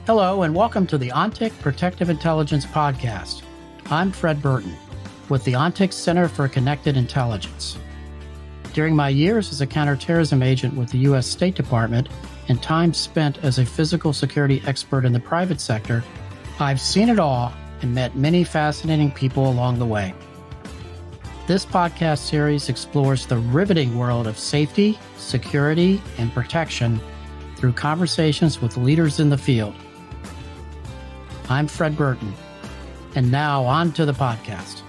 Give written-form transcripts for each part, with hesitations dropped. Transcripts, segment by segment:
Hello, and welcome to the ONTIC Protective Intelligence Podcast. I'm Fred Burton with the ONTIC Center for Connected Intelligence. During my years as a counterterrorism agent with the U.S. State Department and time spent as a physical security expert in the private sector, I've seen it all and met many fascinating people along the way. This podcast series explores the riveting world of safety, security, and protection through conversations with leaders in the field. I'm Fred Burton, and now on to the podcast.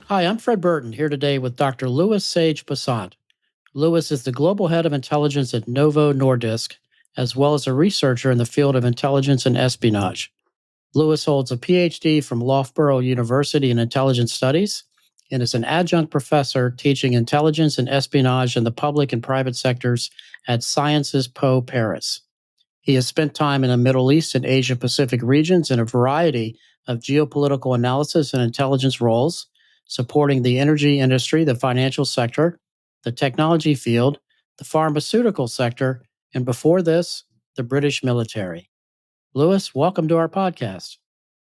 Hi, I'm Fred Burton, here today with Dr. Louis Sage-Passant. Louis is the Global Head of Intelligence at Novo Nordisk, as well as a researcher in the field of intelligence and espionage. Louis holds a PhD from Loughborough University in Intelligence Studies and is an adjunct professor teaching intelligence and espionage in the public and private sectors at Sciences Po Paris. He has spent time in the Middle East and Asia Pacific regions in a variety of geopolitical analysis and intelligence roles, supporting the energy industry, the financial sector, the technology field, the pharmaceutical sector, and before this, the British military. Louis, welcome to our podcast.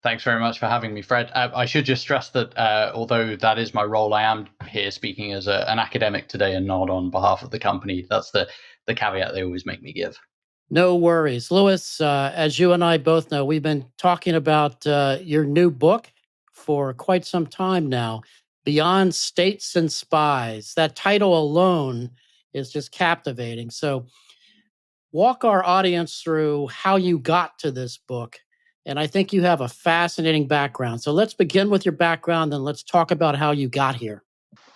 Thanks very much for having me, Fred. I should just stress that although that is my role, I am here speaking as an academic today and not on behalf of the company. That's the caveat they always make me give. No worries. Louis, as you and I both know, we've been talking about your new book for quite some time now, Beyond States and Spies. That title alone is just captivating. So walk our audience through how you got to this book. And I think you have a fascinating background. So let's begin with your background, and let's talk about how you got here.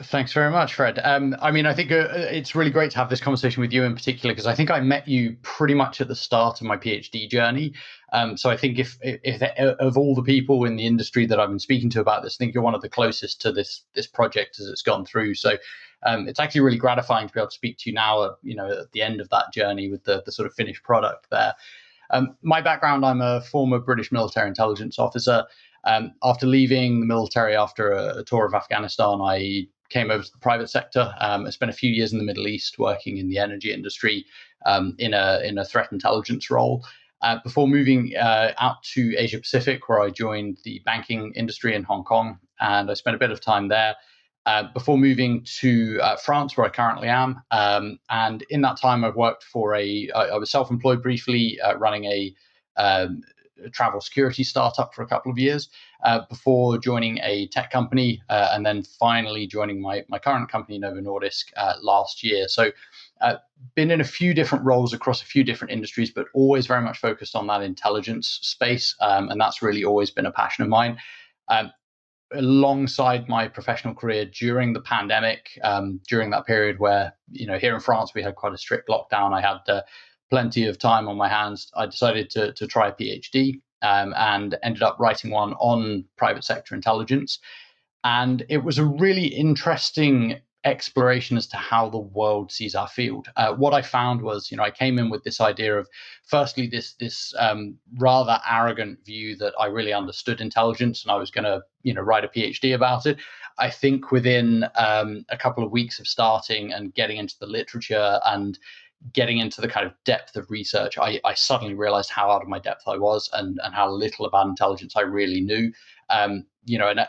Thanks very much, Fred. I think it's really great to have this conversation with you in particular, because I think I met you pretty much at the start of my PhD journey. So I think if of all the people in the industry that I've been speaking to about this, I think you're one of the closest to this project as it's gone through. So it's actually really gratifying to be able to speak to you now, at the end of that journey with the sort of finished product there. My background, I'm a former British military intelligence officer. After leaving the military after a tour of Afghanistan, I came over to the private sector. I spent a few years in the Middle East working in the energy industry in a threat intelligence role. Before moving out to Asia Pacific, where I joined the banking industry in Hong Kong, and I spent a bit of time there. Before moving to France, where I currently am. And in that time, I've worked for I was self-employed briefly, running a travel security startup for a couple of years before joining a tech company, and then finally joining my current company, Novo Nordisk, last year. So been in a few different roles across a few different industries, but always very much focused on that intelligence space. And that's really always been a passion of mine. Alongside my professional career during the pandemic, during that period where, here in France, we had quite a strict lockdown. I had plenty of time on my hands. I decided to try a PhD and ended up writing one on private sector intelligence. And it was a really interesting exploration as to how the world sees our field. What I found was, I came in with this idea of, firstly, this rather arrogant view that I really understood intelligence and I was going to, write a PhD about it. I think within a couple of weeks of starting and getting into the literature and getting into the kind of depth of research, I suddenly realized how out of my depth I was and how little about intelligence I really knew. And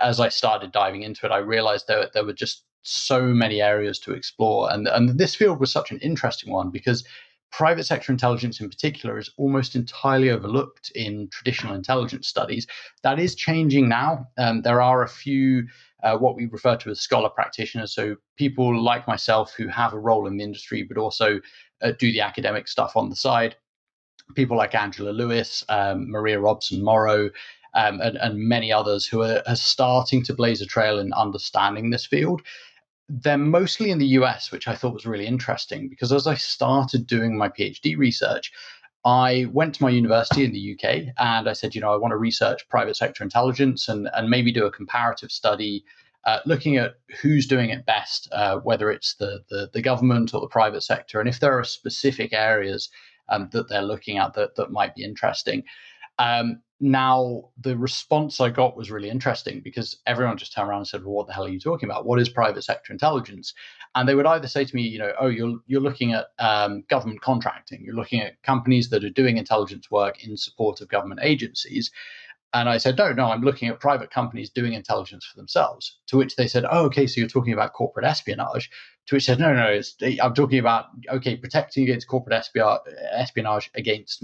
as I started diving into it, I realized there were just so many areas to explore. And this field was such an interesting one because private sector intelligence in particular is almost entirely overlooked in traditional intelligence studies. That is changing now. There are a few what we refer to as scholar practitioners, so people like myself who have a role in the industry but also do the academic stuff on the side. People like Angela Lewis, Maria Robson-Morrow, and many others who are starting to blaze a trail in understanding this field. They're mostly in the US, which I thought was really interesting because as I started doing my PhD research, I went to my university in the UK and I said, I want to research private sector intelligence and maybe do a comparative study looking at who's doing it best, whether it's the government or the private sector, and if there are specific areas that they're looking at that might be interesting. Now, the response I got was really interesting because everyone just turned around and said, well, what the hell are you talking about? What is private sector intelligence? And they would either say to me, oh, you're looking at government contracting. You're looking at companies that are doing intelligence work in support of government agencies. And I said, no, I'm looking at private companies doing intelligence for themselves. To which they said, oh, okay, so you're talking about corporate espionage. To which I said, no, I'm talking about, okay, protecting against corporate espionage against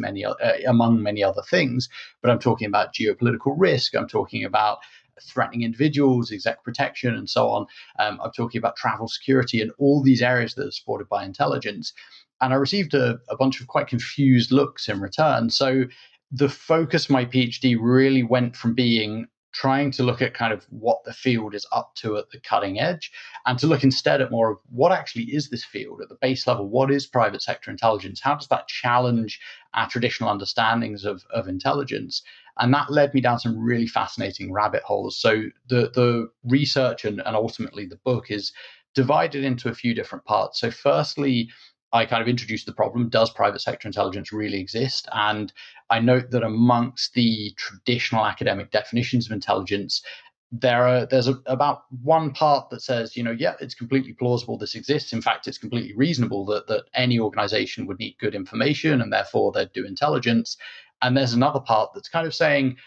among many other things. But I'm talking about geopolitical risk. I'm talking about threatening individuals, exec protection, and so on. I'm talking about travel security and all these areas that are supported by intelligence. And I received a bunch of quite confused looks in return. So the focus of my PhD really went from being trying to look at kind of what the field is up to at the cutting edge and to look instead at more of what actually is this field at the base level. What is private sector intelligence? How does that challenge our traditional understandings of intelligence? And that led me down some really fascinating rabbit holes. So the research and ultimately the book is divided into a few different parts. So firstly, I kind of introduced the problem, does private sector intelligence really exist? And I note that amongst the traditional academic definitions of intelligence, there's about one part that says, yeah, it's completely plausible this exists. In fact, it's completely reasonable that any organization would need good information and therefore they'd do intelligence. And there's another part that's kind of saying,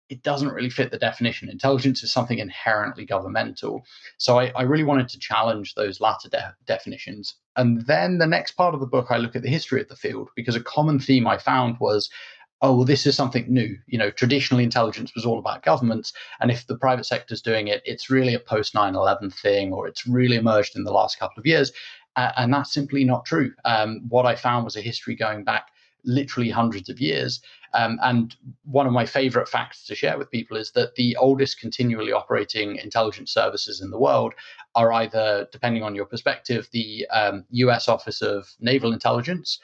it doesn't really fit the definition. Intelligence is something inherently governmental. So I really wanted to challenge those latter definitions. And then the next part of the book, I look at the history of the field, because a common theme I found was, oh, well, this is something new. Traditionally, intelligence was all about governments. And if the private sector is doing it, it's really a post 9/11 thing, or it's really emerged in the last couple of years. And that's simply not true. What I found was a history going back literally hundreds of years. And one of my favorite facts to share with people is that the oldest continually operating intelligence services in the world are either, depending on your perspective, the US Office of Naval Intelligence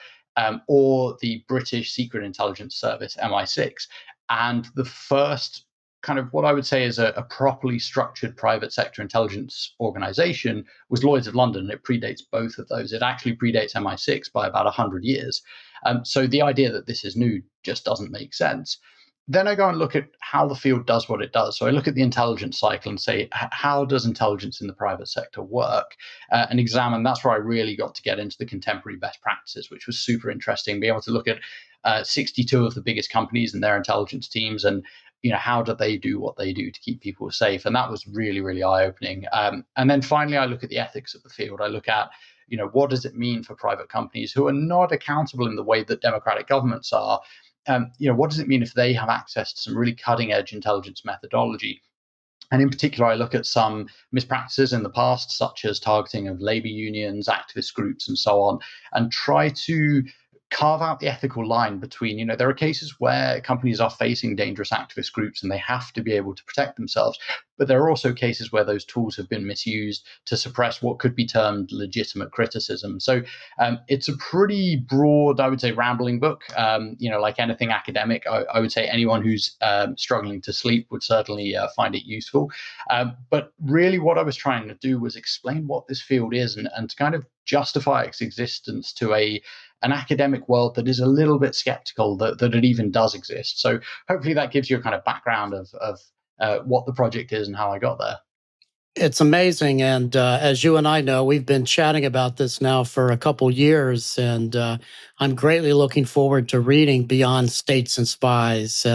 or the British Secret Intelligence Service, MI6. And the first kind of what I would say is a properly structured private sector intelligence organization was Lloyd's of London. It predates both of those. It actually predates MI6 by about 100 years. So the idea that this is new just doesn't make sense. Then I go and look at how the field does what it does. So I look at the intelligence cycle and say, how does intelligence in the private sector work? And examine, that's where I really got to get into the contemporary best practices, which was super interesting, being able to look at 62 of the biggest companies and their intelligence teams and how do they do what they do to keep people safe? And that was really, really eye-opening. And then finally, I look at the ethics of the field. I look at, what does it mean for private companies who are not accountable in the way that democratic governments are? What does it mean if they have access to some really cutting-edge intelligence methodology? And in particular, I look at some mispractices in the past, such as targeting of labor unions, activist groups, and so on, and try to carve out the ethical line between, there are cases where companies are facing dangerous activist groups and they have to be able to protect themselves. But there are also cases where those tools have been misused to suppress what could be termed legitimate criticism. So it's a pretty broad, I would say, rambling book. Like anything academic, I would say anyone who's struggling to sleep would certainly find it useful. But really what I was trying to do was explain what this field is and to kind of justify its existence to an academic world that is a little bit skeptical that it even does exist. So hopefully that gives you a kind of background of what the project is and how I got there. It's amazing. And as you and I know, we've been chatting about this now for a couple years, and I'm greatly looking forward to reading Beyond States and Spies.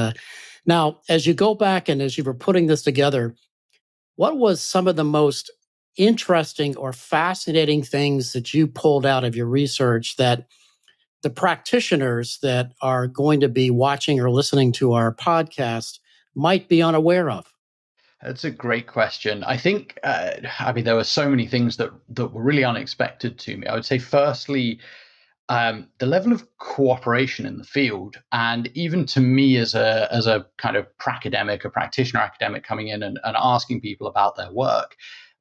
Now, as you go back and as you were putting this together, what was some of the most interesting or fascinating things that you pulled out of your research that the practitioners that are going to be watching or listening to our podcast might be unaware of? That's a great question. I think, there were so many things that were really unexpected to me. I would say, firstly, the level of cooperation in the field, and even to me as a kind of a practitioner academic coming in and asking people about their work.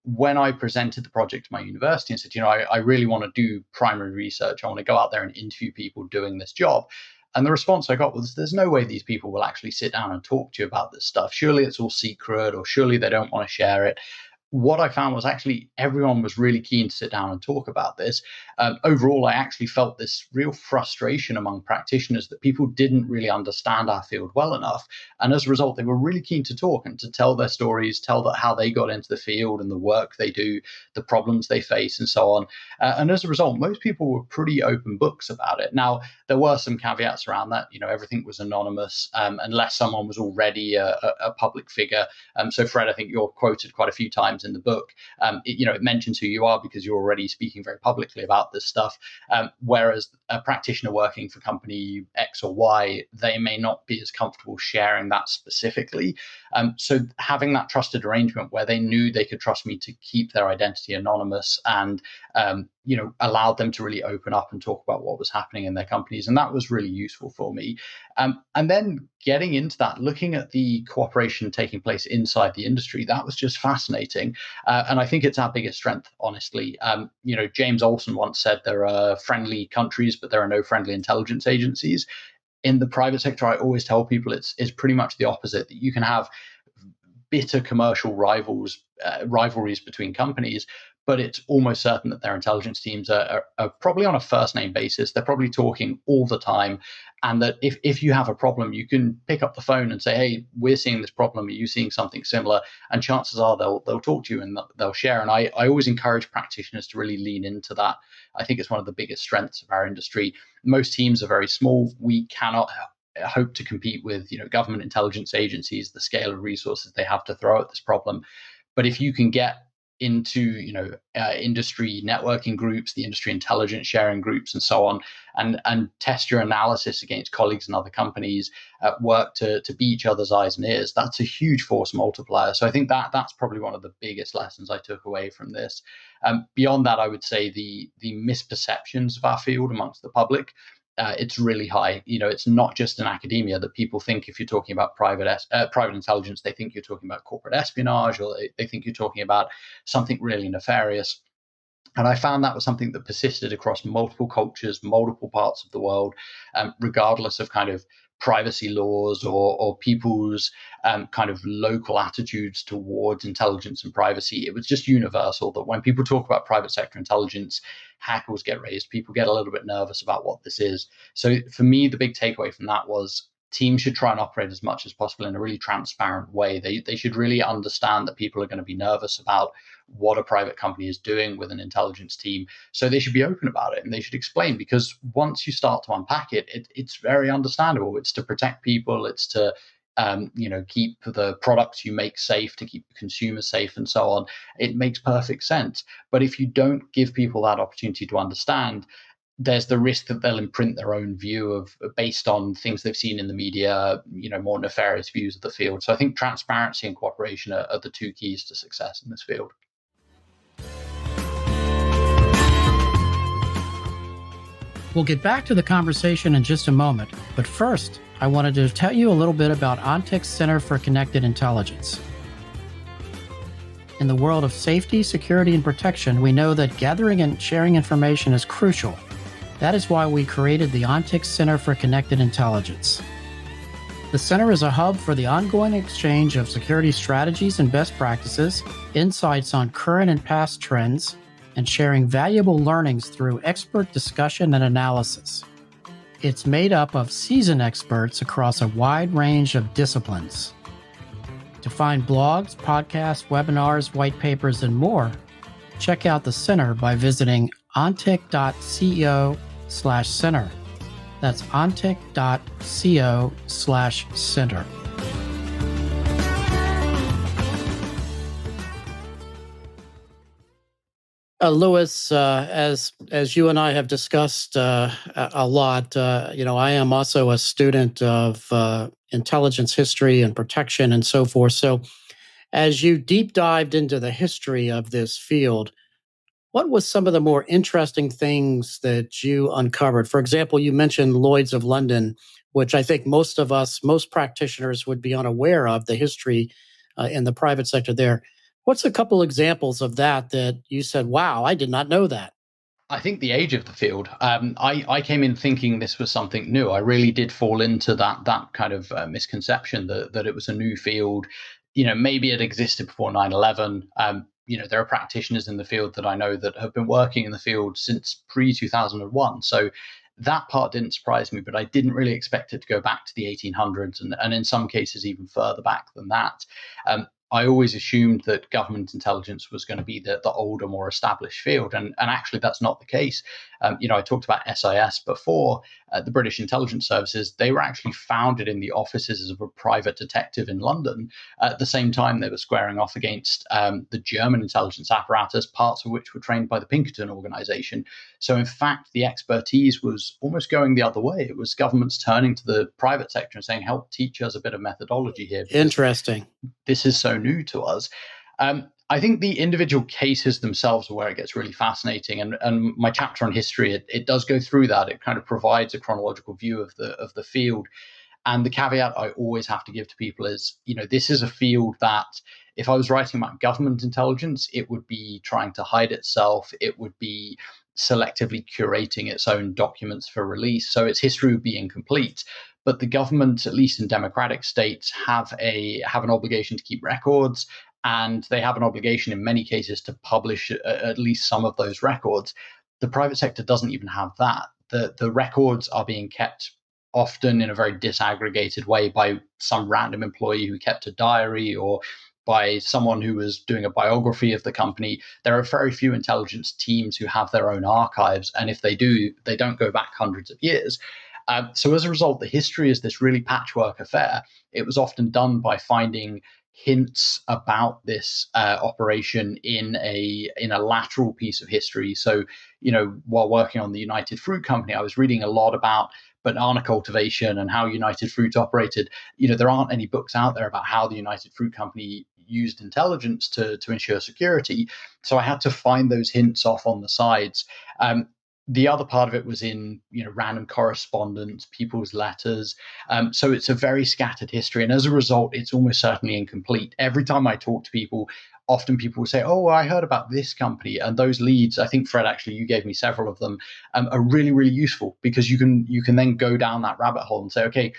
When I presented the project to my university and said, I really want to do primary research, I want to go out there and interview people doing this job. And the response I got was, there's no way these people will actually sit down and talk to you about this stuff. Surely it's all secret, or surely they don't want to share it. what I found was actually everyone was really keen to sit down and talk about this. Overall, I actually felt this real frustration among practitioners that people didn't really understand our field well enough. And as a result, they were really keen to talk and to tell their stories, tell that how they got into the field and the work they do, the problems they face, and so on. And as a result, most people were pretty open books about it. Now, there were some caveats around that. Everything was anonymous unless someone was already a public figure. So, Fred, I think you're quoted quite a few times in the book. It mentions who you are because you're already speaking very publicly about this stuff. Whereas a practitioner working for company X or Y, they may not be as comfortable sharing that specifically. So having that trusted arrangement where they knew they could trust me to keep their identity anonymous and allowed them to really open up and talk about what was happening in their companies. And that was really useful for me. And then getting into that, looking at the cooperation taking place inside the industry, that was just fascinating. And I think it's our biggest strength, honestly. James Olsen once said there are friendly countries, but there are no friendly intelligence agencies. In the private sector, I always tell people it's pretty much the opposite, that you can have bitter commercial rivalries between companies, but it's almost certain that their intelligence teams are probably on a first name basis. They're probably talking all the time. And that if you have a problem, you can pick up the phone and say, hey, we're seeing this problem. Are you seeing something similar? And chances are they'll talk to you and they'll share. And I always encourage practitioners to really lean into that. I think it's one of the biggest strengths of our industry. Most teams are very small. We cannot hope to compete with government intelligence agencies, the scale of resources they have to throw at this problem. But if you can get into industry networking groups, the industry intelligence sharing groups, and so on, and test your analysis against colleagues in other companies, work to be each other's eyes and ears, that's a huge force multiplier. So I think that's probably one of the biggest lessons I took away from this. Beyond that, I would say the misperceptions of our field amongst the public. It's really high. It's not just in academia that people think if you're talking about private intelligence, they think you're talking about corporate espionage, or they think you're talking about something really nefarious. And I found that was something that persisted across multiple cultures, multiple parts of the world, regardless of kind of privacy laws or people's kind of local attitudes towards intelligence and privacy. It was just universal that when people talk about private sector intelligence, hackles get raised. People get a little bit nervous about what this is. So for me, the big takeaway from that was teams should try and operate as much as possible in a really transparent way. They should really understand that people are going to be nervous about what a private company is doing with an intelligence team. So they should be open about it and they should explain, because once you start to unpack it's very understandable. It's to protect people. It's to keep the products you make safe, to keep the consumers safe, and so on. It makes perfect sense. But if you don't give people that opportunity to understand, there's the risk that they'll imprint their own view of based on things they've seen in the media, more nefarious views of the field. So I think transparency and cooperation are the two keys to success in this field. We'll get back to the conversation in just a moment, but first, I wanted to tell you a little bit about ONTIC's Center for Connected Intelligence. In the world of safety, security, and protection, we know that gathering and sharing information is crucial. That is why we created the ONTIC Center for Connected Intelligence. The center is a hub for the ongoing exchange of security strategies and best practices, insights on current and past trends, and sharing valuable learnings through expert discussion and analysis. It's made up of seasoned experts across a wide range of disciplines. To find blogs, podcasts, webinars, white papers, and more, check out the center by visiting ontic.co/center. That's ontic.co/center. Louis, as you and I have discussed a lot, I am also a student of intelligence history and protection and so forth. So, as you deep dived into the history of this field, what was some of the more interesting things that you uncovered? For example, you mentioned Lloyd's of London, which I think most practitioners would be unaware of the history in the private sector there. What's a couple examples of that you said, wow, I did not know that? I think the age of the field. I came in thinking this was something new. I really did fall into that kind of misconception that it was a new field. Maybe it existed before 9/11. there are practitioners in the field that I know that have been working in the field since pre-2001. So that part didn't surprise me, but I didn't really expect it to go back to the 1800s and in some cases even further back than that. I always assumed that government intelligence was going to be the older, more established field, and actually that's not the case. I talked about SIS before. The British Intelligence Services, they were actually founded in the offices of a private detective in London. At the same time, they were squaring off against the German intelligence apparatus, parts of which were trained by the Pinkerton organization. So in fact, the expertise was almost going the other way. It was governments turning to the private sector and saying, help teach us a bit of methodology here. Interesting. This is so new to us. I think the individual cases themselves are where it gets really fascinating, and my chapter on history it does go through that. It kind of provides a chronological view of the field, and the caveat I always have to give to people is, this is a field that if I was writing about government intelligence, it would be trying to hide itself. It would be selectively curating its own documents for release, so its history would be incomplete. But the government, at least in democratic states, have an obligation to keep records, and they have an obligation in many cases to publish at least some of those records. The private sector doesn't even have that. The records are being kept often in a very disaggregated way by some random employee who kept a diary, or by someone who was doing a biography of the company. There are very few intelligence teams who have their own archives, and if they do, they don't go back hundreds of years. So as a result, the history is this really patchwork affair. It was often done by finding hints about this operation in a lateral piece of history. So, while working on the United Fruit Company, I was reading a lot about banana cultivation and how United Fruit operated. There aren't any books out there about how the United Fruit Company used intelligence to ensure security. So I had to find those hints off on the sides. The other part of it was in random correspondence, people's letters. So it's a very scattered history, and as a result, it's almost certainly incomplete. Every time I talk to people, often people will say, "Oh, I heard about this company," and those leads. I think Fred, actually, you gave me several of them. Are really really useful because you can then go down that rabbit hole and say, okay.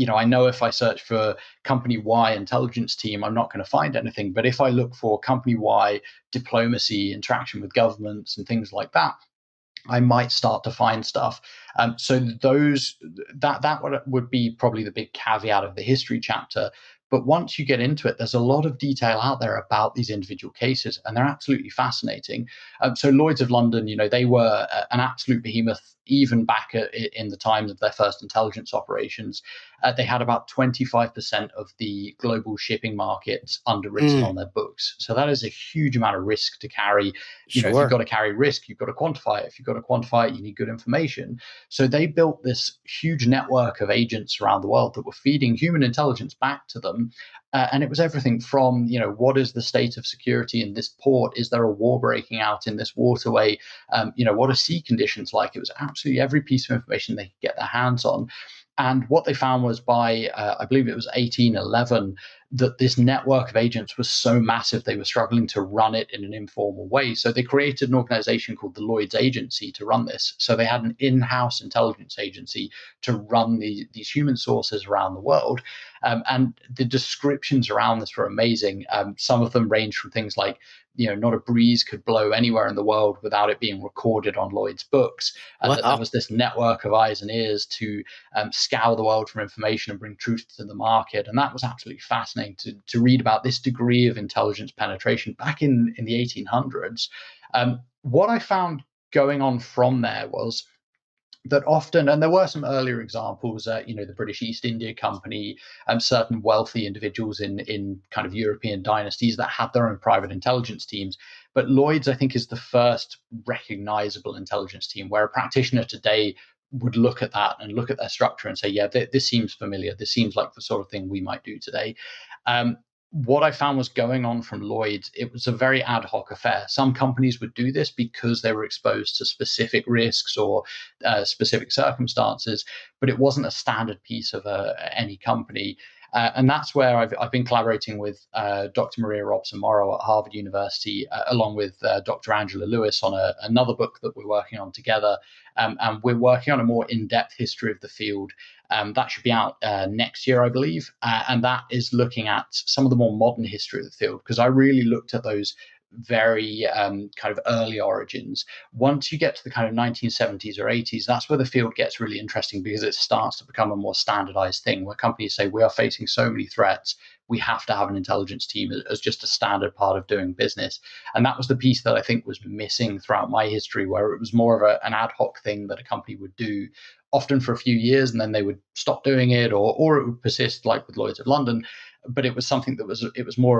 I know if I search for company Y intelligence team, I'm not going to find anything. But if I look for company Y diplomacy, interaction with governments, and things like that, I might start to find stuff. So that would be probably the big caveat of the history chapter. But once you get into it, there's a lot of detail out there about these individual cases, and they're absolutely fascinating. So Lloyd's of London, they were an absolute behemoth even back in the times of their first intelligence operations. They had about 25% of the global shipping market underwritten on their books. So that is a huge amount of risk to carry. Sure. If you've got to carry risk, you've got to quantify it. If you've got to quantify it, you need good information. So they built this huge network of agents around the world that were feeding human intelligence back to them. And it was everything from, what is the state of security in this port? Is there a war breaking out in this waterway? What are sea conditions like? It was absolutely every piece of information they could get their hands on. And what they found was by, I believe it was 1811, that this network of agents was so massive they were struggling to run it in an informal way. So they created an organization called the Lloyd's Agency to run this. So they had an in-house intelligence agency to run these human sources around the world. And the descriptions around this were amazing. Some of them range from things like, not a breeze could blow anywhere in the world without it being recorded on Lloyd's books. Wow. That there was this network of eyes and ears to scour the world for information and bring truth to the market. And that was absolutely fascinating to read about this degree of intelligence penetration back in the 1800s. What I found going on from there was that often, and there were some earlier examples, the British East India Company, certain wealthy individuals in kind of European dynasties that had their own private intelligence teams. But Lloyd's, I think, is the first recognizable intelligence team where a practitioner today would look at that and look at their structure and say, yeah, this seems familiar. This seems like the sort of thing we might do today. What I found was going on from Lloyd's, it was a very ad hoc affair. Some companies would do this because they were exposed to specific risks or specific circumstances, but it wasn't a standard piece of any company. And that's where I've been collaborating with Dr. Maria Robson-Morrow at Harvard University, along with Dr. Angela Lewis on another book that we're working on together. And we're working on a more in-depth history of the field. That should be out next year, I believe. And that is looking at some of the more modern history of the field, because I really looked at those very kind of early origins. Once you get to the kind of 1970s or 80s, that's where the field gets really interesting because it starts to become a more standardized thing where companies say, we are facing so many threats, we have to have an intelligence team as just a standard part of doing business. And that was the piece that I think was missing throughout my history, where it was more of an ad hoc thing that a company would do often for a few years and then they would stop doing it, or it would persist, like with Lloyd's of London. But it was something that was more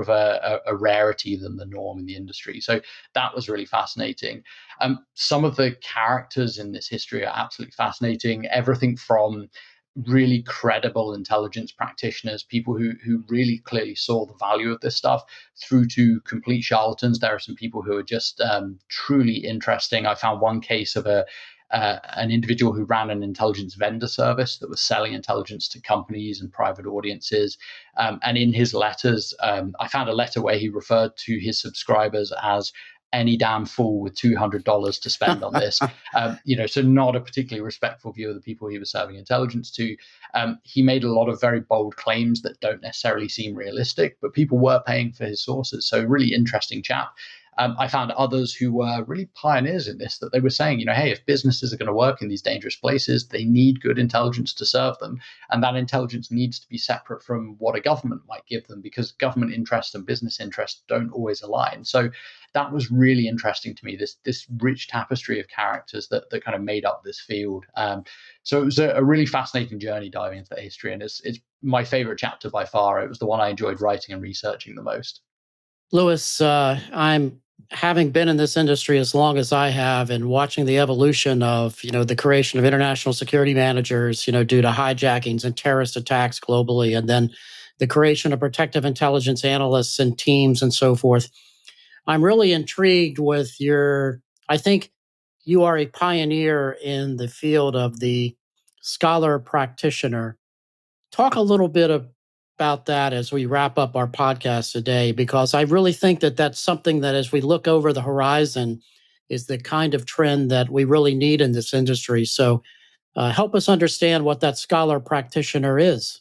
of a rarity than the norm in the industry. So that was really fascinating. Some of the characters in this history are absolutely fascinating. Everything from really credible intelligence practitioners, people who really clearly saw the value of this stuff, through to complete charlatans. There are some people who are just truly interesting. I found one case of an individual who ran an intelligence vendor service that was selling intelligence to companies and private audiences. And in his letters, I found a letter where he referred to his subscribers as any damn fool with $200 to spend on this. So not a particularly respectful view of the people he was serving intelligence to. He made a lot of very bold claims that don't necessarily seem realistic, but people were paying for his sources. So really interesting chap. I found others who were really pioneers in this, that they were saying, hey, if businesses are going to work in these dangerous places, they need good intelligence to serve them. And that intelligence needs to be separate from what a government might give them, because government interests and business interests don't always align. So that was really interesting to me, this rich tapestry of characters that kind of made up this field. So it was a really fascinating journey diving into the history. And it's my favorite chapter by far. It was the one I enjoyed writing and researching the most. Lewis, I'm having been in this industry as long as I have and watching the evolution of, the creation of international security managers, due to hijackings and terrorist attacks globally, and then the creation of protective intelligence analysts and teams and so forth. I'm really intrigued with I think you are a pioneer in the field of the scholar practitioner. Talk a little bit about that as we wrap up our podcast today, because I really think that that's something that, as we look over the horizon, is the kind of trend that we really need in this industry. So help us understand what that scholar practitioner is.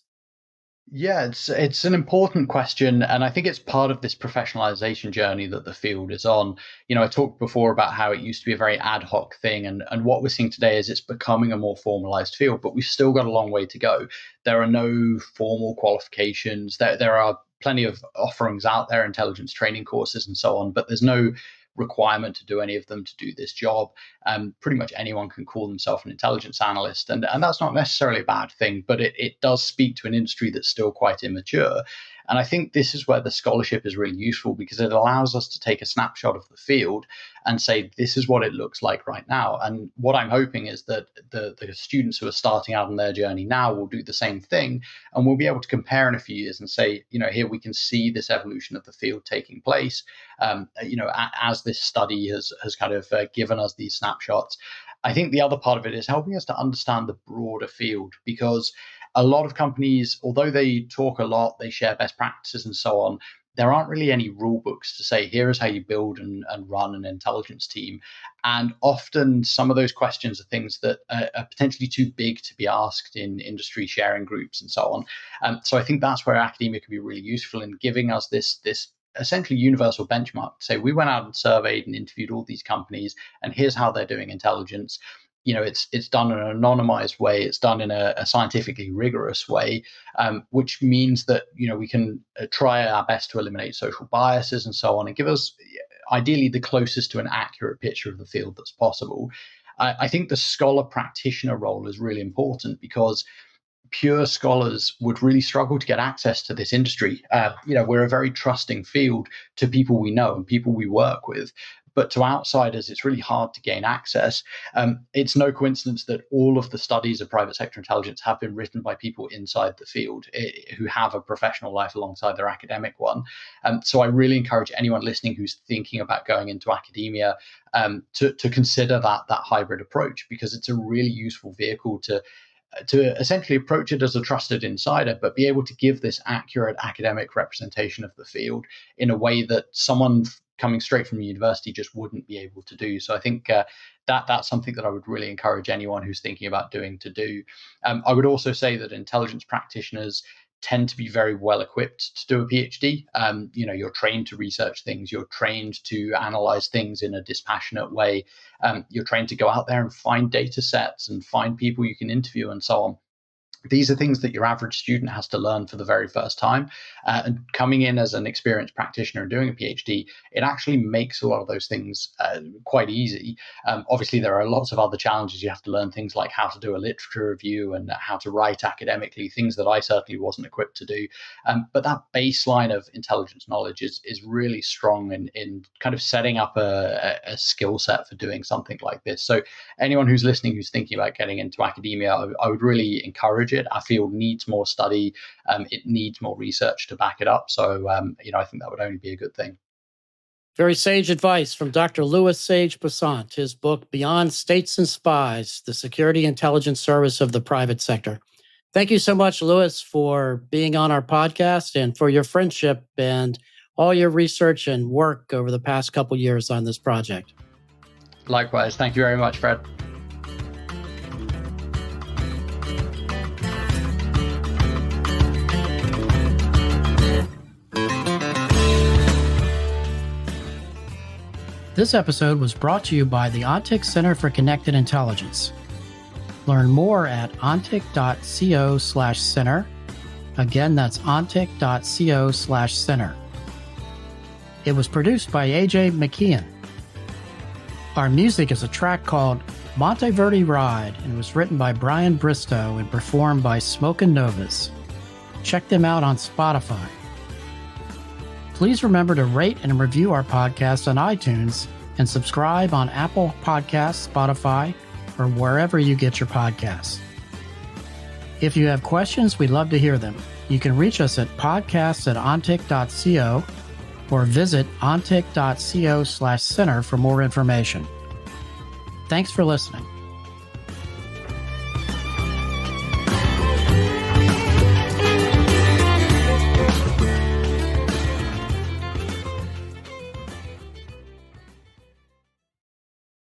Yeah, it's an important question, and I think it's part of this professionalization journey that the field is on. I talked before about how it used to be a very ad hoc thing, and what we're seeing today is it's becoming a more formalized field, but we've still got a long way to go. There are no formal qualifications. There are plenty of offerings out there, intelligence training courses and so on, but there's no requirement to do any of them to do this job. Pretty much anyone can call themselves an intelligence analyst, and that's not necessarily a bad thing, but it does speak to an industry that's still quite immature. And I think this is where the scholarship is really useful, because it allows us to take a snapshot of the field and say, this is what it looks like right now. And what I'm hoping is that the students who are starting out on their journey now will do the same thing, and we'll be able to compare in a few years and say, here we can see this evolution of the field taking place. As this study has kind of given us these snapshots. I think the other part of it is helping us to understand the broader field, because a lot of companies, although they talk a lot, they share best practices and so on, there aren't really any rule books to say, here is how you build and run an intelligence team. And often some of those questions are things that are potentially too big to be asked in industry sharing groups and so on. So I think that's where academia can be really useful in giving us this essentially universal benchmark to say, we went out and surveyed and interviewed all these companies, and here's how they're doing intelligence. It's done in an anonymized way. It's done in a scientifically rigorous way, which means that we can try our best to eliminate social biases and so on, and give us ideally the closest to an accurate picture of the field that's possible. I think the scholar practitioner role is really important, because pure scholars would really struggle to get access to this industry. We're a very trusting field to people we know and people we work with, but to outsiders, it's really hard to gain access. It's no coincidence that all of the studies of private sector intelligence have been written by people inside the field who have a professional life alongside their academic one. So I really encourage anyone listening who's thinking about going into academia to consider that hybrid approach, because it's a really useful vehicle to essentially approach it as a trusted insider, but be able to give this accurate academic representation of the field in a way that someone coming straight from university just wouldn't be able to do. So I think that's something that I would really encourage anyone who's thinking about doing to do. I would also say that intelligence practitioners tend to be very well equipped to do a PhD. You're trained to research things, you're trained to analyze things in a dispassionate way, you're trained to go out there and find data sets and find people you can interview and so on. These are things that your average student has to learn for the very first time. And coming in as an experienced practitioner and doing a PhD, it actually makes a lot of those things quite easy. Obviously, there are lots of other challenges. You have to learn things like how to do a literature review and how to write academically, things that I certainly wasn't equipped to do. But that baseline of intelligence knowledge is really strong in kind of setting up a skill set for doing something like this. So anyone who's listening who's thinking about getting into academia, I would really encourage it. Our field needs more study. It needs more research to back it up. So, I think that would only be a good thing. Very sage advice from Dr. Louis Sage-Passant, his book, Beyond States and Spies, the Security Intelligence Service of the Private Sector. Thank you so much, Louis, for being on our podcast and for your friendship and all your research and work over the past couple years on this project. Likewise. Thank you very much, Fred. This episode was brought to you by the ONTIC Center for Connected Intelligence. Learn more at ontic.co/center. Again, that's ontic.co/center. It was produced by AJ McKeon. Our music is a track called Monteverdi Ride and was written by Brian Bristow and performed by Smoke and Novas. Check them out on Spotify. Please remember to rate and review our podcast on iTunes and subscribe on Apple Podcasts, Spotify, or wherever you get your podcasts. If you have questions, we'd love to hear them. You can reach us at podcasts@ontic.co or visit ontic.co/center for more information. Thanks for listening.